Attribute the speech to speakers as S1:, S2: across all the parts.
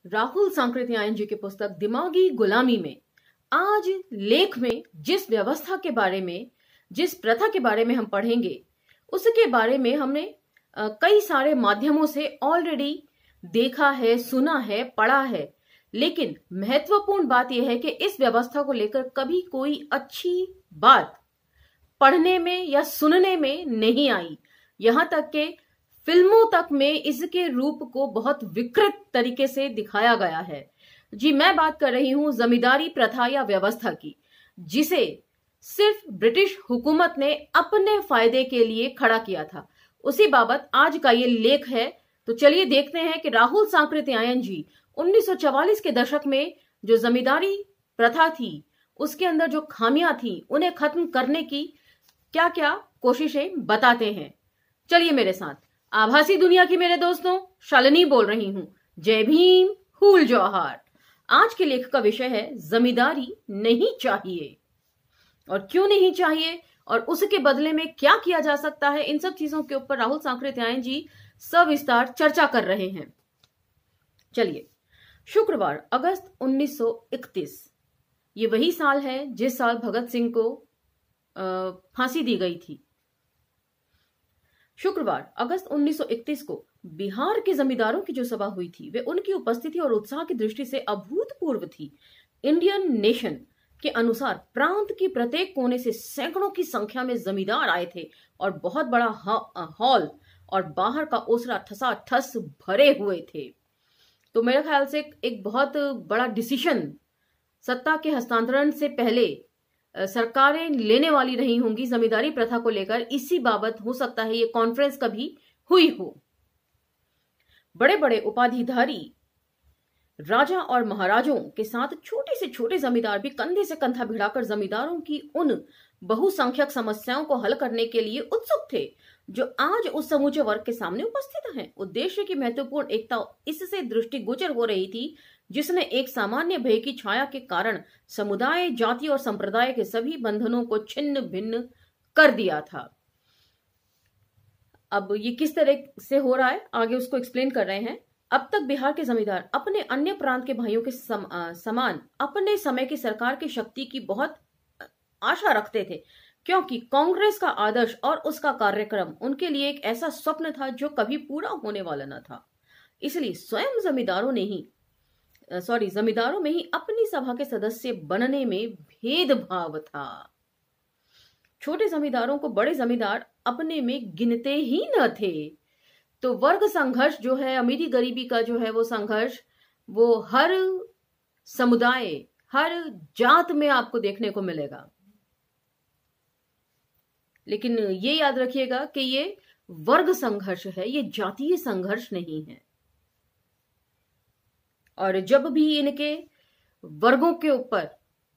S1: राहुल सांकृत्यायन जी की पुस्तक दिमागी गुलामी में आज लेख में जिस व्यवस्था के बारे में, जिस प्रथा के बारे में हम पढ़ेंगे, उसके बारे में हमने कई सारे माध्यमों से ऑलरेडी देखा है, सुना है, पढ़ा है। लेकिन महत्वपूर्ण बात यह है कि इस व्यवस्था को लेकर कभी कोई अच्छी बात पढ़ने में या सुनने में नहीं आई। यहां तक कि फिल्मों तक में इसके रूप को बहुत विकृत तरीके से दिखाया गया है। जी, मैं बात कर रही हूं जमींदारी प्रथा या व्यवस्था की, जिसे सिर्फ ब्रिटिश हुकूमत ने अपने फायदे के लिए खड़ा किया था। उसी बाबत आज का ये लेख है। तो चलिए देखते हैं कि राहुल सांकृत्यायन जी 1944 के दशक में जो जमींदारी प्रथा थी, उसके अंदर जो खामियां थी, उन्हें खत्म करने की क्या क्या कोशिशें बताते हैं। चलिए मेरे साथ। आभासी दुनिया की मेरे दोस्तों, शालिनी बोल रही हूं। जय भीम, हूल जौहार। आज के लेख का विषय है जमींदारी नहीं चाहिए, और क्यों नहीं चाहिए और उसके बदले में क्या किया जा सकता है। इन सब चीजों के ऊपर राहुल सांकृत्यायन जी सविस्तार चर्चा कर रहे हैं। चलिए, शुक्रवार अगस्त 1931, ये वही साल है जिस साल भगत सिंह को फांसी दी गई थी। शुक्रवार अगस्त 1931 को बिहार के जमींदारों की जो सभा हुई थी, वे उनकी उपस्थिति और उत्साह की दृष्टि से अभूतपूर्व थी। इंडियन नेशन के अनुसार प्रांत की प्रत्येक कोने से सैकड़ों की संख्या में जमींदार आए थे और बहुत बड़ा हॉल और बाहर का ओसरा ठसाठस भरे हुए थे। तो मेरे ख्याल से एक बहुत बड़ा डिसीजन सत्ता के हस्तांतरण से पहले सरकारें लेने वाली रही होंगी जमींदारी प्रथा को लेकर। इसी बाबत हो सकता है ये कॉन्फ्रेंस कभी हुई हो। बड़े बड़े उपाधिधारी राजा और महाराजों के साथ छोटे से छोटे जमींदार भी कंधे से कंधा भिड़ाकर जमींदारों की उन बहुसंख्यक समस्याओं को हल करने के लिए उत्सुक थे जो आज उस समूचे वर्ग के सामने उपस्थित हैं। उद्देश्य की महत्वपूर्ण एकता इससे दृष्टिगोचर हो रही थी, जिसने एक सामान्य भय की छाया के कारण समुदाय, जाति और संप्रदाय के सभी बंधनों को छिन्न भिन्न कर दिया था। अब ये किस तरह से हो रहा है, आगे उसको एक्सप्लेन कर रहे हैं। अब तक बिहार के जमींदार अपने अन्य प्रांत के भाइयों के समान अपने समय की सरकार की शक्ति की बहुत आशा रखते थे, क्योंकि कांग्रेस का आदर्श और उसका कार्यक्रम उनके लिए एक ऐसा स्वप्न था जो कभी पूरा होने वाला न था। इसलिए स्वयं जमींदारों में ही अपनी सभा के सदस्य बनने में भेदभाव था। छोटे जमींदारों को बड़े जमींदार अपने में गिनते ही न थे। तो वर्ग संघर्ष जो है, अमीरी गरीबी का जो है वो संघर्ष, वो हर समुदाय, हर जात में आपको देखने को मिलेगा। लेकिन ये याद रखिएगा कि ये वर्ग संघर्ष है, ये जातीय संघर्ष नहीं है। और जब भी इनके वर्गों के ऊपर,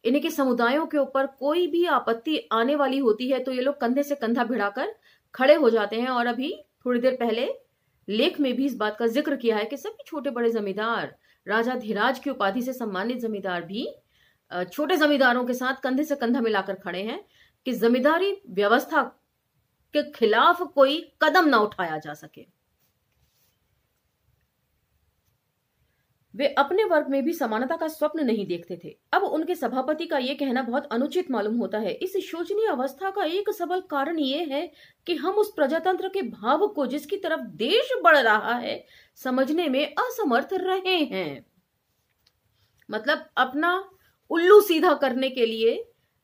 S1: इनके समुदायों के ऊपर कोई भी आपत्ति आने वाली होती है, तो ये लोग कंधे से कंधा भिड़ाकर खड़े हो जाते हैं। और अभी थोड़ी देर पहले लेख में भी इस बात का जिक्र किया है कि सभी छोटे बड़े जमींदार, राजा धीराज की उपाधि से सम्मानित जमींदार भी छोटे जमींदारों के साथ कंधे से कंधा मिलाकर खड़े हैं कि जमींदारी व्यवस्था के खिलाफ कोई कदम ना उठाया जा सके। वे अपने वर्ग में भी समानता का स्वप्न नहीं देखते थे। अब उनके सभापति का यह कहना बहुत अनुचित मालूम होता है। इस शोचनीय अवस्था का एक सबल कारण यह है कि हम उस प्रजातंत्र के भाव को, जिसकी तरफ देश बढ़ रहा है, समझने में असमर्थ रहे हैं। मतलब अपना उल्लू सीधा करने के लिए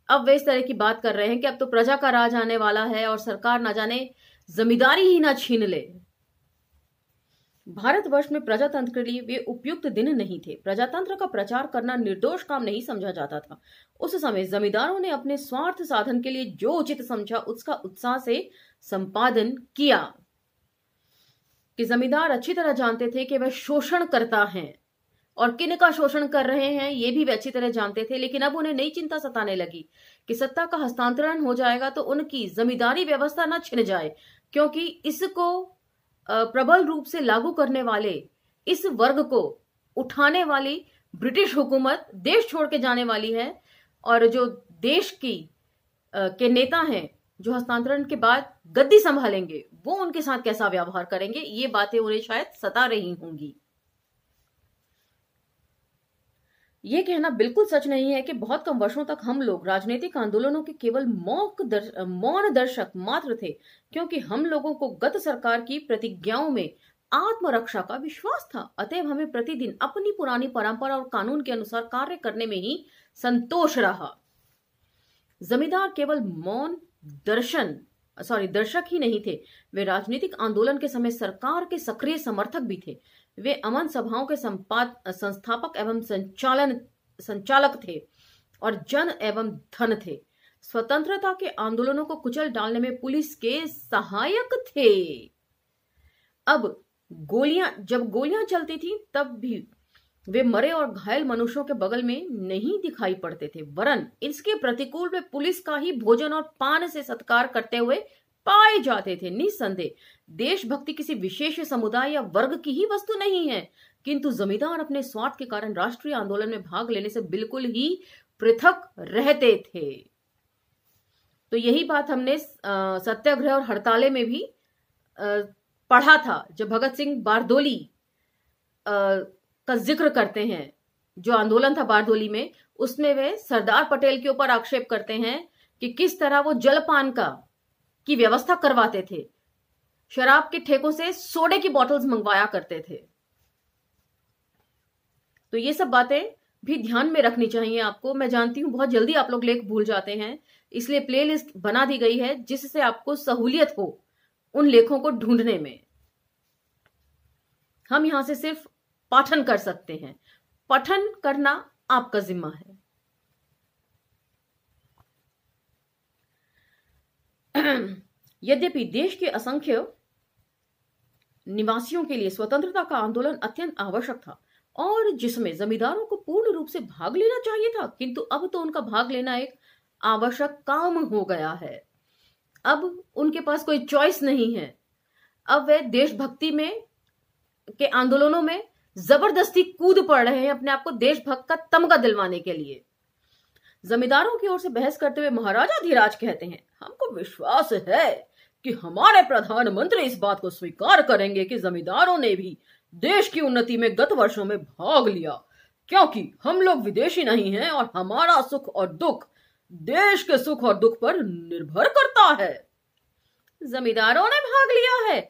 S1: अब वे इस तरह की बात कर रहे हैं कि अब तो प्रजा का राज आने वाला है और सरकार ना जाने जमींदारी ही ना छीन ले। भारतवर्ष में प्रजातंत्र के लिए वे उपयुक्त दिन नहीं थे। प्रजातंत्र का प्रचार करना निर्दोष काम नहीं समझा जाता था। उस समय जमींदारों ने अपने स्वार्थ साधन के लिए जो उचित समझा उसका उत्साह से संपादन किया। कि जमींदार अच्छी तरह जानते थे कि वह शोषण करता है और किन का शोषण कर रहे हैं ये भी वे अच्छी तरह जानते थे। लेकिन अब उन्हें नई चिंता सताने लगी कि सत्ता का हस्तांतरण हो जाएगा तो उनकी जमींदारी व्यवस्था न छिन जाए, क्योंकि इसको प्रबल रूप से लागू करने वाले, इस वर्ग को उठाने वाली ब्रिटिश हुकूमत देश छोड़ के जाने वाली है। और जो देश की के नेता हैं जो हस्तांतरण के बाद गद्दी संभालेंगे, वो उनके साथ कैसा व्यवहार करेंगे, ये बातें उन्हें शायद सता रही होंगी। ये कहना बिल्कुल सच नहीं है कि बहुत कम वर्षों तक हम लोग राजनीतिक आंदोलनों के केवल मौन दर्शक मात्र थे, क्योंकि हम लोगों को गत सरकार की प्रतिज्ञाओं में आत्मरक्षा का विश्वास था। अतएव हमें प्रतिदिन अपनी पुरानी परंपरा और कानून के अनुसार कार्य करने में ही संतोष रहा। जमींदार केवल मौन दर्शक ही नहीं थे, वे राजनीतिक आंदोलन के समय सरकार के सक्रिय समर्थक भी थे। वे अमन सभाओं के संस्थापक एवं संचालक थे और जन एवं धन थे। स्वतंत्रता के आंदोलनों को कुचल डालने में पुलिस के सहायक थे। अब जब गोलियां चलती थी तब भी वे मरे और घायल मनुष्यों के बगल में नहीं दिखाई पड़ते थे, वरन इसके प्रतिकूल वे पुलिस का ही भोजन और पान से सत्कार करते हुए पाए जाते थे। निस्संदेह देशभक्ति किसी विशेष समुदाय या वर्ग की ही वस्तु नहीं है, किंतु जमींदार अपने स्वार्थ के कारण राष्ट्रीय आंदोलन में भाग लेने से बिल्कुल ही पृथक रहते थे। तो यही बात हमने सत्याग्रह और हड़ताले में भी पढ़ा था। जब भगत सिंह बारदोली का जिक्र करते हैं, जो आंदोलन था बारदोली में, उसमें वे सरदार पटेल के ऊपर आक्षेप करते हैं कि किस तरह वो जलपान की व्यवस्था करवाते थे, शराब के ठेकों से सोडे की बोतल्स मंगवाया करते थे। तो ये सब बातें भी ध्यान में रखनी चाहिए आपको। मैं जानती हूं बहुत जल्दी आप लोग लेख भूल जाते हैं, इसलिए प्लेलिस्ट बना दी गई है जिससे आपको सहूलियत हो उन लेखों को ढूंढने में। हम यहां से सिर्फ पाठन कर सकते हैं, पठन करना आपका जिम्मा है। यद्यपि देश के असंख्य निवासियों के लिए स्वतंत्रता का आंदोलन अत्यंत आवश्यक था और जिसमें जमींदारों को पूर्ण रूप से भाग लेना चाहिए था, किंतु अब तो उनका भाग लेना एक आवश्यक काम हो गया है। अब उनके पास कोई चॉइस नहीं है। अब वे देशभक्ति में के आंदोलनों में जबरदस्ती कूद पड़ रहे हैं अपने आप को देशभक्त का तमगा दिलवाने के लिए। जमींदारों की ओर से बहस करते हुए महाराजा धीराज कहते हैं, हमको विश्वास है कि हमारे प्रधानमंत्री इस बात को स्वीकार करेंगे कि जमींदारों ने भी देश की उन्नति में गत वर्षों में भाग लिया, क्योंकि हम लोग विदेशी नहीं हैं और हमारा सुख और दुख देश के सुख और दुख पर निर्भर करता है। जमींदारों ने भाग लिया है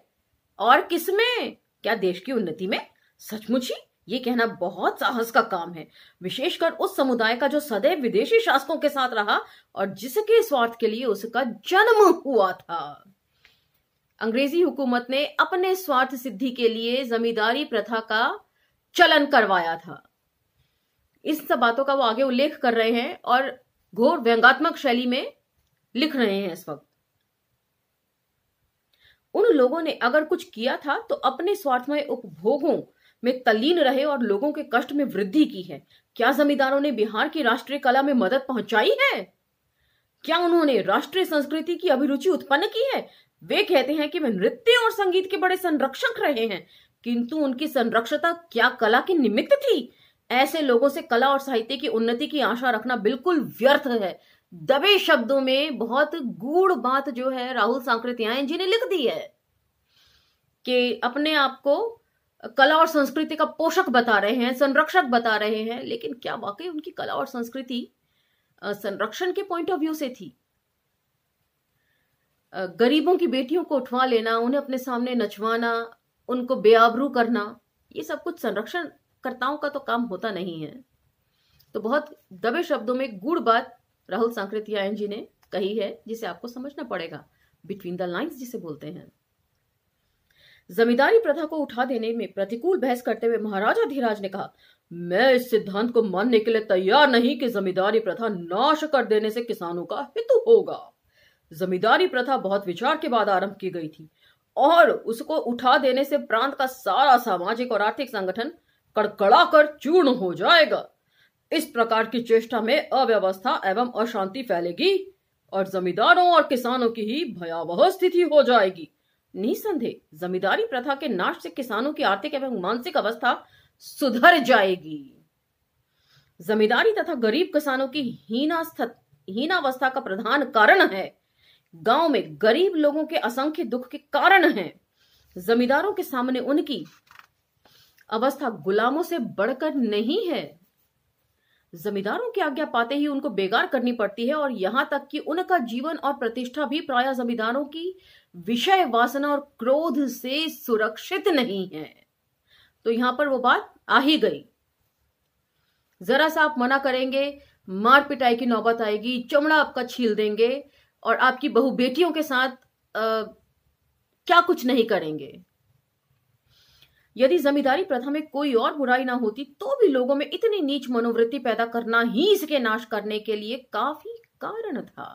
S1: और किसमें? क्या देश की उन्नति में? सचमुच ही ये कहना बहुत साहस का काम है, विशेषकर उस समुदाय का जो सदैव विदेशी शासकों के साथ रहा और जिसके स्वार्थ के लिए उसका जन्म हुआ था। अंग्रेजी हुकूमत ने अपने स्वार्थ सिद्धि के लिए जमींदारी प्रथा का चलन करवाया था। इस सब बातों का वो आगे उल्लेख कर रहे हैं और घोर व्यंग्यात्मक शैली में लिख रहे हैं इस वक्त। उन लोगों ने अगर कुछ किया था तो अपने स्वार्थमय उपभोगों में तल्लीन रहे और लोगों के कष्ट में वृद्धि की है। क्या जमींदारों ने बिहार की राष्ट्रीय कला में मदद पहुंचाई है? क्या उन्होंने राष्ट्रीय संस्कृति की अभिरुचि उत्पन्न की है? वे कहते हैं कि वे नृत्य और संगीत के बड़े संरक्षक रहे हैं, किंतु उनकी संरक्षता क्या कला के निमित्त थी? ऐसे लोगों से कला और साहित्य की उन्नति की आशा रखना बिल्कुल व्यर्थ है। दबे शब्दों में बहुत गूढ़ बात जो है राहुल सांकृत्यायन जी ने लिख दी है कि अपने आप को कला और संस्कृति का पोषक बता रहे हैं, संरक्षक बता रहे हैं, लेकिन क्या वाकई उनकी कला और संस्कृति संरक्षण के पॉइंट ऑफ व्यू से थी? गरीबों की बेटियों को उठवा लेना, उन्हें अपने सामने नचवाना, उनको बेआबरू करना, ये सब कुछ संरक्षणकर्ताओं का तो काम होता नहीं है। तो बहुत दबे शब्दों में गूढ़ बात राहुल सांकृत्यायन जी ने कही है, जिसे आपको समझना पड़ेगा, बिटवीन द लाइंस जिसे बोलते हैं। जमींदारी प्रथा को उठा देने में प्रतिकूल बहस करते हुए महाराजा धीराज ने कहा, मैं इस सिद्धांत को मानने के लिए तैयार नहीं कि जमींदारी प्रथा नाश कर देने से किसानों का हित होगा। जमींदारी प्रथा बहुत विचार के बाद आरंभ की गई थी और उसको उठा देने से प्रांत का सारा सामाजिक और आर्थिक संगठन कड़कड़ा कर चूर्ण हो जाएगा। इस प्रकार की चेष्टा में अव्यवस्था एवं अशांति फैलेगी और जमींदारों और किसानों की ही भयावह स्थिति हो जाएगी। निसंदेह जमींदारी प्रथा के नाश से किसानों की आर्थिक एवं मानसिक अवस्था सुधर जाएगी। जमींदारी तथा गरीब किसानों की हीनावस्था का प्रधान कारण है। गांव में गरीब लोगों के असंख्य दुख के कारण है। जमींदारों के सामने उनकी अवस्था गुलामों से बढ़कर नहीं है। जमींदारों की आज्ञा पाते ही उनको बेगार करनी पड़ती है, और यहां तक कि उनका जीवन और प्रतिष्ठा भी प्रायः जमींदारों की विषय वासना और क्रोध से सुरक्षित नहीं है। तो यहां पर वो बात आ ही गई। जरा सा आप मना करेंगे, मार पिटाई की नौबत आएगी, चमड़ा आपका छील देंगे और आपकी बहू बेटियों के साथ क्या कुछ नहीं करेंगे। यदि जमींदारी प्रथा में कोई और बुराई ना होती तो भी लोगों में इतनी नीच मनोवृत्ति पैदा करना ही इसके नाश करने के लिए काफी कारण था।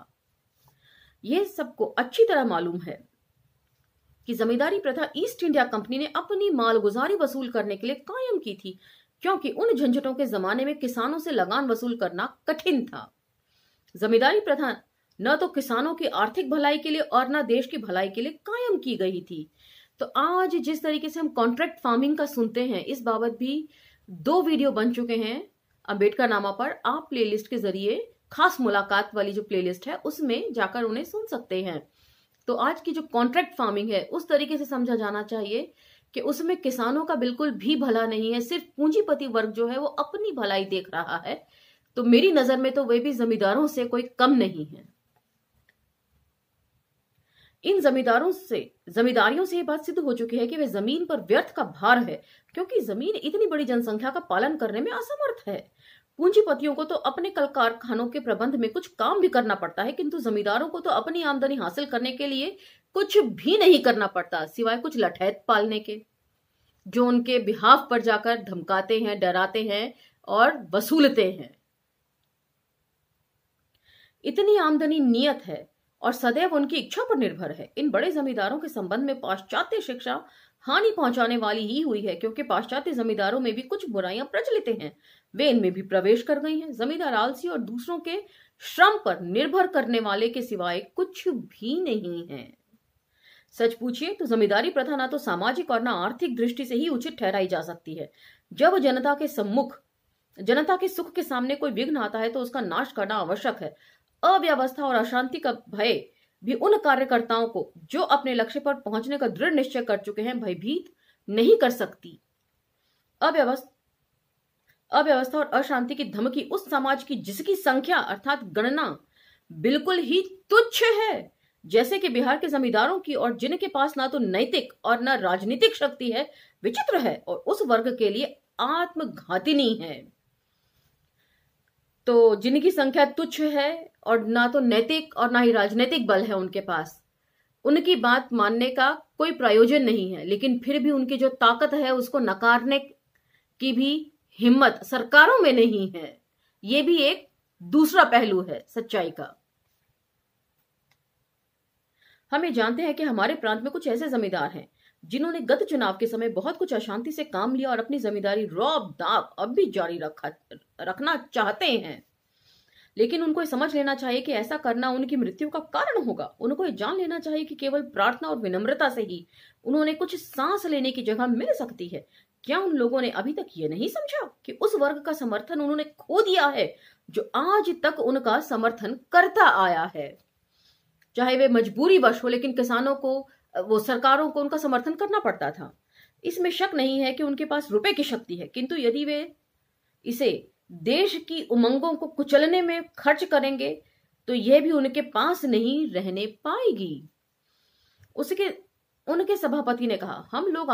S1: यह सबको अच्छी तरह मालूम है कि जमींदारी प्रथा ईस्ट इंडिया कंपनी ने अपनी मालगुजारी वसूल करने के लिए कायम की थी, क्योंकि उन झंझटों के जमाने में किसानों से लगान वसूल करना कठिन था। जमींदारी प्रथा न तो किसानों की आर्थिक भलाई के लिए और न देश की भलाई के लिए कायम की गई थी। तो आज जिस तरीके से हम कॉन्ट्रैक्ट फार्मिंग का सुनते हैं, इस बाबत भी 2 वीडियो बन चुके हैं अंबेडकर नामा पर। आप प्लेलिस्ट के जरिए खास मुलाकात वाली जो प्लेलिस्ट है उसमें जाकर उन्हें सुन सकते हैं। तो आज की जो कॉन्ट्रैक्ट फार्मिंग है उस तरीके से समझा जाना चाहिए कि उसमें किसानों का बिल्कुल भी भला नहीं है, सिर्फ पूंजीपति वर्ग जो है वो अपनी भलाई देख रहा है। तो मेरी नजर में तो वे भी जमींदारों से कोई कम नहीं है। इन जमींदारियों से यह बात सिद्ध हो चुकी है कि वे जमीन पर व्यर्थ का भार है, क्योंकि जमीन इतनी बड़ी जनसंख्या का पालन करने में असमर्थ है। पूंजीपतियों को तो अपने कल कारखानों के प्रबंध में कुछ काम भी करना पड़ता है, किंतु जमींदारों को तो अपनी आमदनी हासिल करने के लिए कुछ भी नहीं करना पड़ता, सिवाय कुछ लठैत पालने के, जो उनके बिहाफ पर जाकर धमकाते हैं, डराते हैं और वसूलते हैं। इतनी आमदनी नियत है और सदैव उनकी इच्छा पर निर्भर है। इन बड़े जमींदारों के संबंध में पाश्चात्य शिक्षा हानि पहुंचाने वाली ही हुई है, क्योंकि पाश्चात्य जमींदारों में भी कुछ बुराइयां प्रचलित हैं, वे इनमें भी प्रवेश कर गई हैं। जमींदार आलसी और दूसरों के श्रम पर निर्भर करने वाले के सिवाय कुछ भी नहीं है। सच पूछिए तो जमींदारी प्रथा ना तो सामाजिक और ना आर्थिक दृष्टि से ही उचित ठहराई जा सकती है। जब जनता के सुख के सामने कोई विघ्न आता है तो उसका नाश करना आवश्यक है। अव्यवस्था और अशांति का भय भी उन कार्यकर्ताओं को जो अपने लक्ष्य पर पहुंचने का दृढ़ निश्चय कर चुके हैं भयभीत नहीं कर सकती। अव्यवस्था और अशांति की धमकी उस समाज की जिसकी संख्या अर्थात गणना बिल्कुल ही तुच्छ है, जैसे कि बिहार के जमींदारों की, और जिनके पास ना तो नैतिक और ना राजनीतिक शक्ति है, विचित्र है और उस वर्ग के लिए आत्मघातिनी है। तो जिनकी संख्या तुच्छ है और ना तो नैतिक और ना ही राजनीतिक बल है उनके पास, उनकी बात मानने का कोई प्रयोजन नहीं है, लेकिन फिर भी उनकी जो ताकत है उसको नकारने की भी हिम्मत सरकारों में नहीं है। ये भी एक दूसरा पहलू है सच्चाई का। हम ये जानते हैं कि हमारे प्रांत में कुछ ऐसे जमींदार हैं जिन्होंने गत चुनाव के समय बहुत कुछ अशांति से काम लिया और अपनी जमींदारी रौब दाब अब भी जारी रखना चाहते हैं, लेकिन उनको ये समझ लेना चाहिए कि ऐसा करना उनकी मृत्यु का कारण होगा। उनको ये जान लेना चाहिए कि केवल प्रार्थना और विनम्रता से ही उन्होंने कुछ सांस लेने की जगह मिल सकती है। क्या उन लोगों ने अभी तक ये नहीं समझा कि उस वर्ग का समर्थन उन्होंने खो दिया है जो आज तक उनका समर्थन करता आया है, चाहे वे मजबूरी वश हो, लेकिन किसानों को सरकारों को उनका समर्थन करना पड़ता था। इसमें शक नहीं है कि उनके पास रुपए की शक्ति है, किंतु यदि वे इसे देश की उमंगों को कुचलने में खर्च करेंगे तो यह भी उनके पास नहीं रहने पाएगी। उनके सभापति ने कहा हम लोग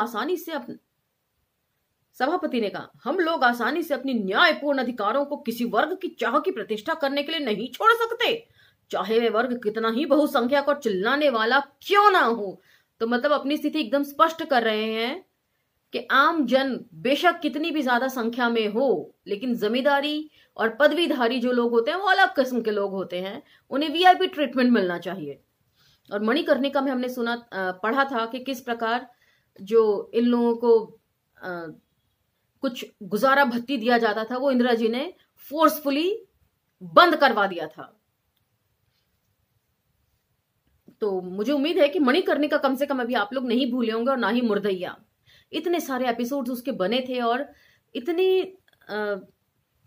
S1: आसानी से अपनी न्यायपूर्ण अधिकारों को किसी वर्ग की चाह की प्रतिष्ठा करने के लिए नहीं छोड़ सकते, चाहे वे वर्ग कितना ही बहुसंख्यक और चिल्लाने वाला क्यों ना हो। तो मतलब अपनी स्थिति एकदम स्पष्ट कर रहे हैं कि आम जन बेशक कितनी भी ज्यादा संख्या में हो, लेकिन जमींदारी और पदवीधारी जो लोग होते हैं वो अलग किस्म के लोग होते हैं, उन्हें वीआईपी ट्रीटमेंट मिलना चाहिए। और मणिकर्णिका में हमने पढ़ा था कि किस प्रकार जो इन लोगों को कुछ गुजारा भत्ती दिया जाता था वो इंदिरा जी ने फोर्सफुली बंद करवा दिया था। तो मुझे उम्मीद है कि मणिकर्णिका कम से कम अभी आप लोग नहीं भूले होंगे, और ना ही मुर्दैया। इतने सारे एपिसोड्स उसके बने थे और इतनी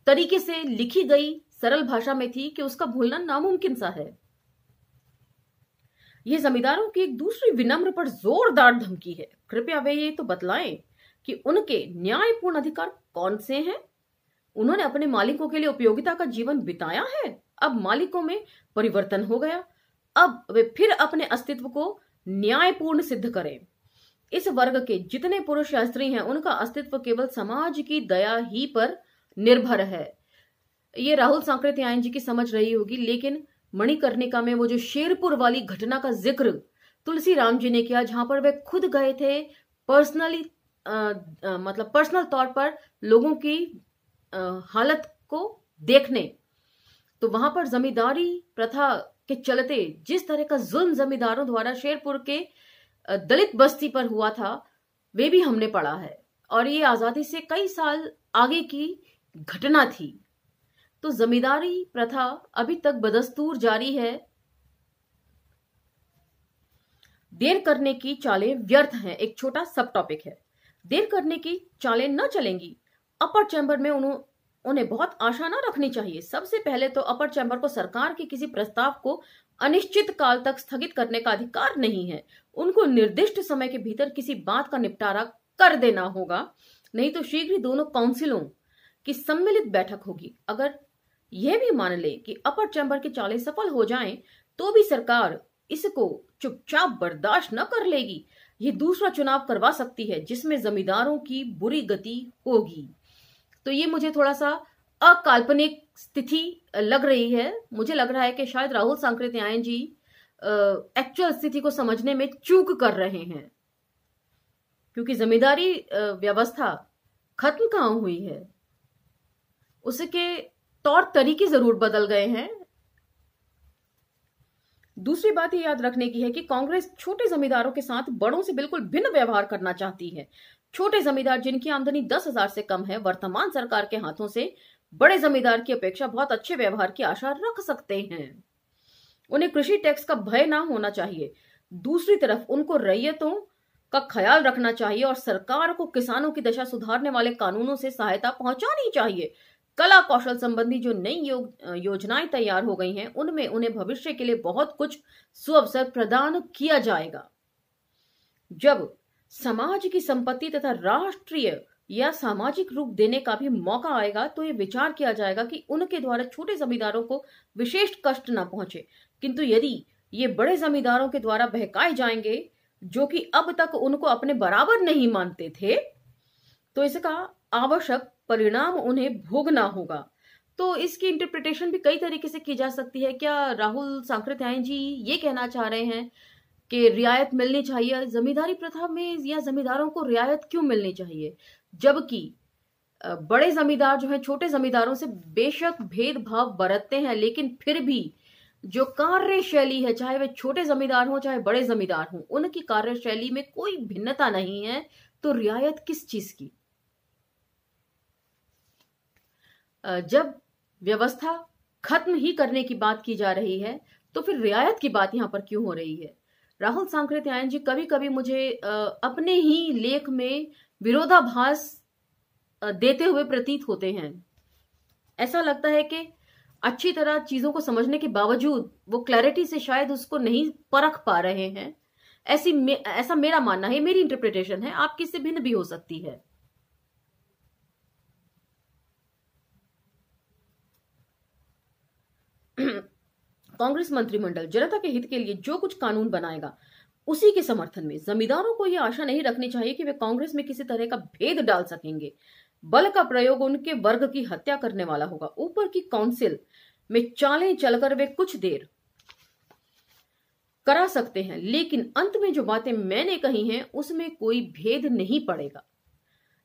S1: तरीके से लिखी गई सरल भाषा में थी कि उसका भूलना नामुमकिन सा है। यह जमींदारों की एक दूसरी विनम्र पर जोरदार धमकी है। कृपया वे ये तो बतलाएं कि उनके न्यायपूर्ण अधिकार कौन से हैं, उन्होंने अपने मालिकों के लिए उपयोगिता का जीवन बिताया है। अब मालिकों में परिवर्तन हो गया, अब वे फिर अपने अस्तित्व को न्यायपूर्ण सिद्ध करें। इस वर्ग के जितने पुरुष या स्त्री हैं, उनका अस्तित्व केवल समाज की दया ही पर निर्भर है। ये राहुल सांकृत्यायन जी की समझ रही होगी, लेकिन मणिकर्णिका में वो जो शेरपुर वाली घटना का जिक्र तुलसी राम जी ने किया, जहां पर वे खुद गए थे पर्सनली, मतलब पर्सनल तौर पर लोगों की हालत को देखने, तो वहां पर जमींदारी प्रथा के चलते जिस तरह का जुल्म जमींदारों द्वारा शेरपुर के दलित बस्ती पर हुआ था, वे भी हमने पढ़ा है। और ये आजादी से कई साल आगे की घटना थी। तो जमींदारी प्रथा अभी तक बदस्तूर जारी है। देर करने की चालें व्यर्थ हैं, एक छोटा सब टॉपिक है। देर करने की चालें न चलेंगी। अपर चैम्बर में उन्हें बहुत आशा न रखनी चाहिए। सबसे पहले तो अपर चैम्बर को सरकार के किसी प्रस्ताव को अनिश्चित काल तक स्थगित करने का अधिकार नहीं है। उनको निर्दिष्ट समय के भीतर किसी बात का निपटारा कर देना होगा, नहीं तो शीघ्र ही दोनों काउंसिलों की सम्मिलित बैठक होगी। अगर यह भी मान ले कि अपर चैम्बर की चालें सफल हो जाएं, तो भी सरकार इसको चुपचाप बर्दाश्त न कर लेगी। ये दूसरा चुनाव करवा सकती है जिसमें जमींदारों की बुरी गति होगी। तो ये मुझे थोड़ा सा अकाल्पनिक स्थिति लग रही है। मुझे लग रहा है कि शायद राहुल सांकृत्यायन जी एक्चुअल स्थिति को समझने में चूक कर रहे हैं, क्योंकि जमींदारी व्यवस्था खत्म कहां हुई है, उसके तौर तरीके जरूर बदल गए हैं। दूसरी बात ये याद रखने की है कि कांग्रेस छोटे जमींदारों के साथ बड़ों से बिल्कुल भिन्न व्यवहार करना चाहती है। छोटे जमींदार जिनकी आमदनी 10,000 से कम है, वर्तमान सरकार के हाथों से बड़े जमींदार की अपेक्षा बहुत अच्छे व्यवहार की आशा रख सकते हैं। उन्हें कृषि टैक्स का भय ना होना चाहिए। दूसरी तरफ उनको रैयतों का ख्याल रखना चाहिए और सरकार को किसानों की दशा सुधारने वाले कानूनों से सहायता पहुंचानी चाहिए। कला कौशल संबंधी जो नई योजनाएं तैयार हो गई हैं, उनमें उन्हें भविष्य के लिए बहुत कुछ सुअवसर प्रदान किया जाएगा। जब समाज की संपत्ति तथा राष्ट्रीय या सामाजिक रूप देने का भी मौका आएगा, तो ये विचार किया जाएगा कि उनके द्वारा छोटे जमींदारों को विशेष कष्ट न पहुंचे। किंतु यदि ये बड़े जमींदारों के द्वारा बहकाए जाएंगे, जो कि अब तक उनको अपने बराबर नहीं मानते थे, तो इसका आवश्यक परिणाम उन्हें भोगना होगा। तो इसकी इंटरप्रिटेशन भी कई तरीके से की जा सकती है। क्या राहुल सांकृत्यायन जी ये कहना चाह रहे हैं कि रियायत मिलनी चाहिए जमींदारी प्रथा में, या जमींदारों को रियायत क्यों मिलनी चाहिए, जबकि बड़े जमींदार जो हैं छोटे जमींदारों से बेशक भेदभाव बरतते हैं, लेकिन फिर भी जो कार्यशैली है, चाहे वे छोटे जमींदार हों चाहे बड़े जमींदार हों, उनकी कार्यशैली में कोई भिन्नता नहीं है। तो रियायत किस चीज की? जब व्यवस्था खत्म ही करने की बात की जा रही है, तो फिर रियायत की बात यहां पर क्यों हो रही है? राहुल सांकृत्यायन जी कभी कभी मुझे अपने ही लेख में विरोधाभास देते हुए प्रतीत होते हैं। ऐसा लगता है कि अच्छी तरह चीजों को समझने के बावजूद वो क्लैरिटी से शायद उसको नहीं परख पा रहे हैं। ऐसा मेरा मानना है, मेरी इंटरप्रिटेशन है, आपकी से भिन्न भी हो सकती है। कांग्रेस मंत्रिमंडल जनता के हित के लिए जो कुछ कानून बनाएगा, उसी के समर्थन में जमींदारों को यह आशा नहीं रखनी चाहिए कि वे कांग्रेस में किसी तरह का भेद डाल सकेंगे। बल का प्रयोग उनके वर्ग की हत्या करने वाला होगा। ऊपर की काउंसिल में चालें चलकर वे कुछ देर करा सकते हैं, लेकिन अंत में जो बातें मैंने कही हैं उसमें कोई भेद नहीं पड़ेगा।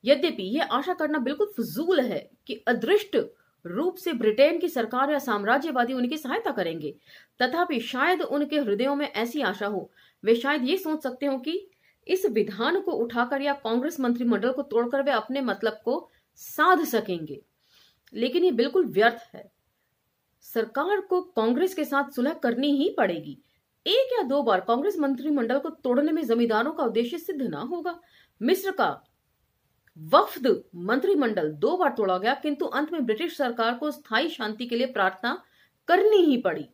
S1: यद्यपि यह आशा करना बिल्कुल फजूल है कि अदृष्ट रूप से ब्रिटेन की सरकार या साम्राज्यवादी उनकी सहायता करेंगे, तथापि शायद उनके हृदयों में ऐसी आशा हो। वे शायद ये सोच सकते हो कि इस विधान को उठाकर या कांग्रेस मंत्रिमंडल को तोड़कर वे अपने मतलब को साध सकेंगे, लेकिन ये बिल्कुल व्यर्थ है। सरकार को कांग्रेस के साथ सुलह करनी ही पड़ेगी। एक या दो बार कांग्रेस मंत्रिमंडल को तोड़ने में जमींदारों का उद्देश्य सिद्ध ना होगा। मिस्र का वफ्द मंत्रिमंडल 2 बार तोड़ा गया, किंतु अंत में ब्रिटिश सरकार को स्थायी शांति के लिए प्रार्थना करनी ही पड़ी।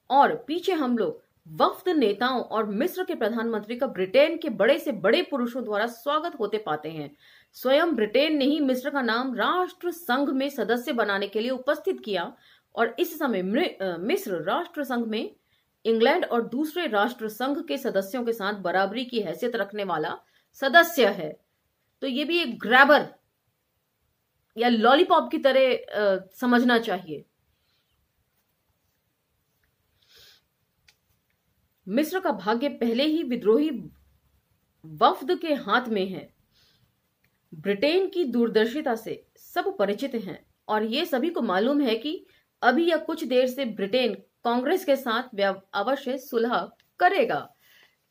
S1: और पीछे हम लोग वफ्द नेताओं और मिस्र के प्रधानमंत्री का ब्रिटेन के बड़े से बड़े पुरुषों द्वारा स्वागत होते पाते हैं। स्वयं ब्रिटेन ने ही मिस्र का नाम राष्ट्र संघ में सदस्य बनाने के लिए उपस्थित किया और इस समय मिस्र राष्ट्र संघ में इंग्लैंड और दूसरे राष्ट्र संघ के सदस्यों के साथ बराबरी की हैसियत रखने वाला सदस्य है। तो ये भी एक ग्रैबर या लॉलीपॉप की तरह समझना चाहिए। मिस्र का भाग्य पहले ही विद्रोही वफ्द के हाथ में है। ब्रिटेन की दूरदर्शिता से सब परिचित हैं और ये सभी को मालूम है कि अभी या कुछ देर से ब्रिटेन कांग्रेस के साथ अवश्य सुलह करेगा।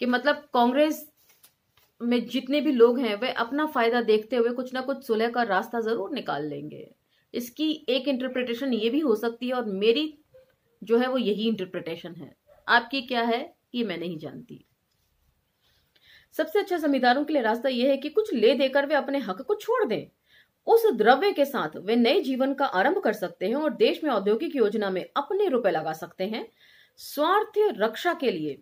S1: कि मतलब कांग्रेस में जितने भी लोग हैं वे अपना फायदा देखते हुए कुछ ना कुछ सुलह का रास्ता जरूर निकाल लेंगे। इसकी एक इंटरप्रिटेशन ये भी हो सकती है और मेरी जो है वो यही इंटरप्रिटेशन है। आपकी क्या है ये मैं नहीं जानती। सबसे अच्छा जमींदारों के लिए रास्ता यह है कि कुछ ले देकर वे अपने हक को छोड़ दें। उस द्रव्य के साथ वे नए जीवन का आरंभ कर सकते हैं और देश में औद्योगिक योजना में अपने रुपए लगा सकते हैं। स्वार्थ रक्षा के लिए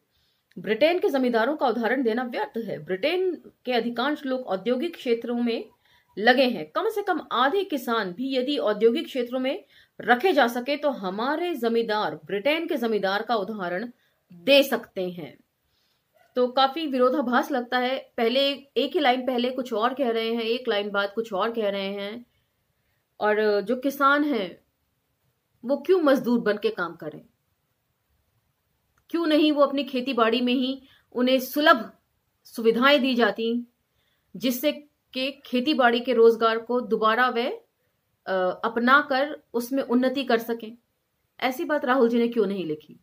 S1: ब्रिटेन के जमींदारों का उदाहरण देना व्यर्थ है। ब्रिटेन के अधिकांश लोग औद्योगिक क्षेत्रों में लगे हैं। कम से कम आधे किसान भी यदि औद्योगिक क्षेत्रों में रखे जा सके तो हमारे जमींदार ब्रिटेन के जमींदार का उदाहरण दे सकते हैं। तो काफी विरोधाभास लगता है। पहले एक ही लाइन पहले कुछ और कह रहे हैं, एक लाइन बाद कुछ और कह रहे हैं। और जो किसान हैं वो क्यों मजदूर बन के काम करें? क्यों नहीं वो अपनी खेती बाड़ी में ही उन्हें सुलभ सुविधाएं दी जाती जिससे कि खेती बाड़ी के रोजगार को दोबारा वे अपना कर उसमें उन्नति कर सकें। ऐसी बात राहुल जी ने क्यों नहीं लिखी?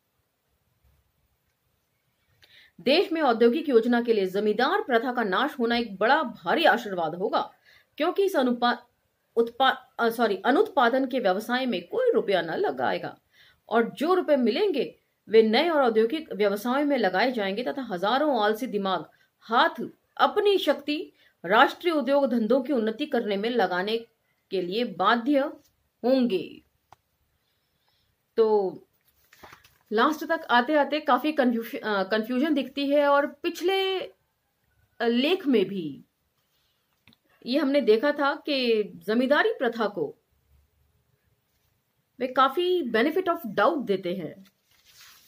S1: देश में औद्योगिक योजना के लिए जमींदार प्रथा का नाश होना एक बड़ा भारी आशीर्वाद होगा, क्योंकि इस अनुत्पादन के व्यवसाय में कोई रुपया न लगाएगा और जो रुपए मिलेंगे वे नए और औद्योगिक व्यवसाय में लगाए जाएंगे तथा हजारों आलसी दिमाग हाथ अपनी शक्ति राष्ट्रीय उद्योग धंधों की उन्नति करने में लगाने के लिए बाध्य होंगे। तो लास्ट तक आते आते काफी कंफ्यूजन दिखती है और पिछले लेख में भी ये हमने देखा था कि जमींदारी प्रथा को वे काफी बेनिफिट ऑफ डाउट देते हैं,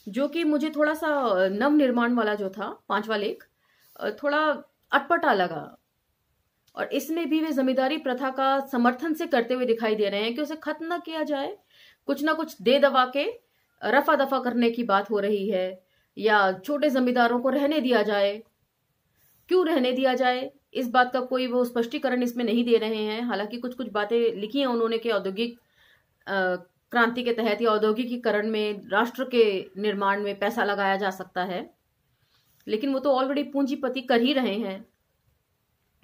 S1: जो कि मुझे थोड़ा सा नव निर्माण वाला जो था 5वां लेख थोड़ा अटपटा लगा। और इसमें भी वे जमींदारी प्रथा का समर्थन से करते हुए दिखाई दे रहे हैं कि उसे खत्म न किया जाए, कुछ ना कुछ दे दबा के रफा दफा करने की बात हो रही है, या छोटे जमींदारों को रहने दिया जाए। क्यों रहने दिया जाए इस बात का कोई वो स्पष्टीकरण इसमें नहीं दे रहे हैं। हालांकि कुछ कुछ बातें लिखी हैं उन्होंने कि औद्योगिक क्रांति के तहत या औद्योगिकीकरण में राष्ट्र के निर्माण में पैसा लगाया जा सकता है, लेकिन वो तो ऑलरेडी पूंजीपति कर ही रहे हैं।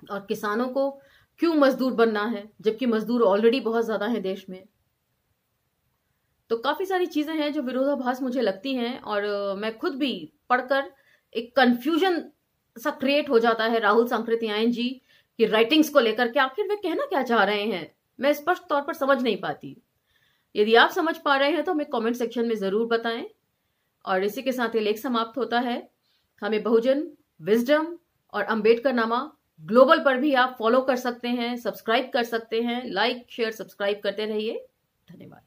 S1: और किसानों को क्यों मजदूर बनना है जबकि मजदूर ऑलरेडी बहुत ज्यादा है देश में। तो काफी सारी चीजें हैं जो विरोधाभास मुझे लगती हैं और मैं खुद भी पढ़कर एक कंफ्यूजन सा क्रिएट हो जाता है राहुल सांकृत्यायन जी की राइटिंग्स को लेकर के आखिर वे कहना क्या चाह रहे हैं, मैं स्पष्ट तौर पर समझ नहीं पाती। यदि आप समझ पा रहे हैं तो हमें कमेंट सेक्शन में जरूर बताएं। और इसी के साथ ये लेख समाप्त होता है। हमें बहुजन, विजडम और अंबेडकर नामा ग्लोबल पर भी आप फॉलो कर सकते हैं, सब्सक्राइब कर सकते हैं। लाइक शेयर सब्सक्राइब करते रहिए। धन्यवाद।